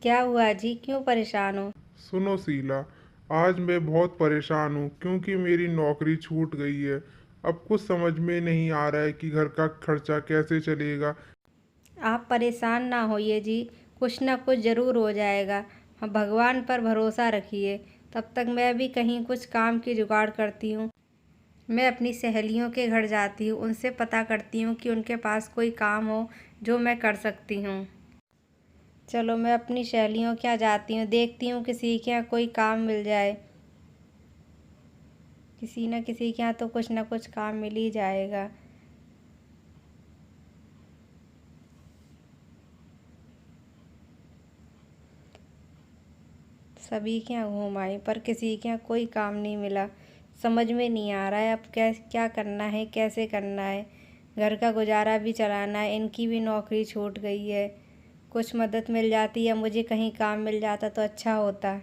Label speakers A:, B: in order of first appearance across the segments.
A: क्या हुआ जी, क्यों परेशान हो?
B: सुनो शीला, आज मैं बहुत परेशान हूँ क्योंकि मेरी नौकरी छूट गई है। अब कुछ समझ में नहीं आ रहा है कि घर का खर्चा कैसे चलेगा।
A: आप परेशान ना होइए जी, कुछ ना कुछ ज़रूर हो जाएगा। हाँ, भगवान पर भरोसा रखिए। तब तक मैं भी कहीं कुछ काम की जुगाड़ करती हूँ। मैं अपनी सहेलियों के घर जाती हूँ, उनसे पता करती हूँ कि उनके पास कोई काम हो जो मैं कर सकती हूँ। चलो, मैं अपनी सहेलियों के यहाँ जाती हूँ, देखती हूँ किसी के यहाँ कोई काम मिल जाए। किसी न किसी के यहाँ तो कुछ ना कुछ काम मिल ही जाएगा। सभी के यहाँ घूम आई पर किसी के यहाँ कोई काम नहीं मिला। समझ में नहीं आ रहा है अब क्या क्या करना है, कैसे करना है। घर का गुजारा भी चलाना है, इनकी भी नौकरी छूट गई है। कुछ मदद मिल जाती या मुझे कहीं काम मिल जाता तो अच्छा होता।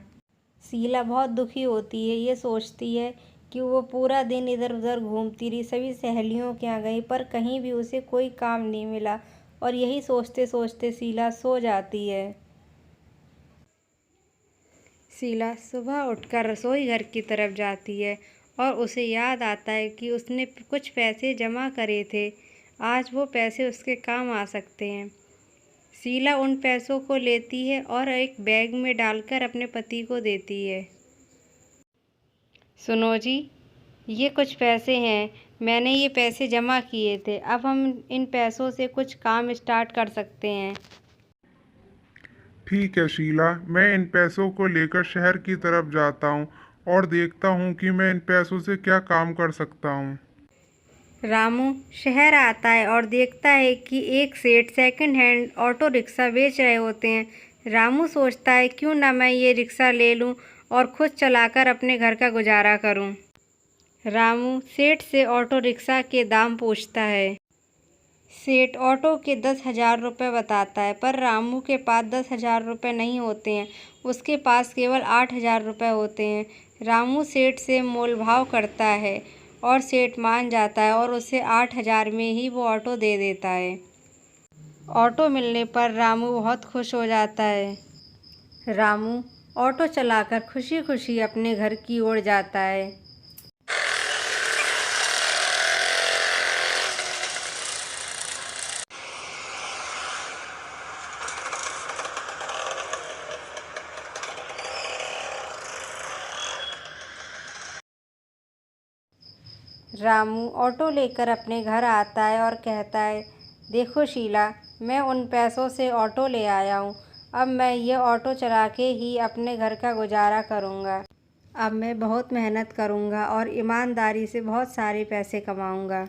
A: शीला बहुत दुखी होती है, ये सोचती है कि वो पूरा दिन इधर उधर घूमती रही, सभी सहेलियों के यहाँ गई पर कहीं भी उसे कोई काम नहीं मिला। और यही सोचते सोचते शीला सो जाती है। शीला सुबह उठकर रसोई घर की तरफ जाती है और उसे याद आता है कि उसने कुछ पैसे जमा करे थे। आज वो पैसे उसके काम आ सकते हैं। शीला उन पैसों को लेती है और एक बैग में डालकर अपने पति को देती है। सुनो जी, ये कुछ पैसे हैं, मैंने ये पैसे जमा किए थे। अब हम इन पैसों से कुछ काम स्टार्ट कर सकते हैं।
B: ठीक है शीला, मैं इन पैसों को लेकर शहर की तरफ जाता हूँ और देखता हूँ कि मैं इन पैसों से क्या काम कर सकता हूँ।
A: रामू शहर आता है और देखता है कि एक सेठ सेकंड हैंड ऑटो रिक्शा बेच रहे होते हैं। रामू सोचता है क्यों ना मैं ये रिक्शा ले लूं और खुद चलाकर अपने घर का गुजारा करूं। रामू सेठ से ऑटो रिक्शा के दाम पूछता है। सेठ ऑटो के 10,000 रुपये बताता है पर रामू के पास 10,000 रुपये नहीं होते हैं। उसके पास केवल 8,000 रुपये होते हैं। रामू सेठ से मोलभाव करता है और सेठ मान जाता है और उसे 8,000 में ही वो ऑटो दे देता है। ऑटो मिलने पर रामू बहुत खुश हो जाता है। रामू ऑटो चलाकर खुशी खुशी अपने घर की ओर जाता है। रामू ऑटो लेकर अपने घर आता है और कहता है, देखो शीला, मैं उन पैसों से ऑटो ले आया हूँ। अब मैं ये ऑटो चला के ही अपने घर का गुजारा करूँगा। अब मैं बहुत मेहनत करूँगा और ईमानदारी से बहुत सारे पैसे कमाऊँगा।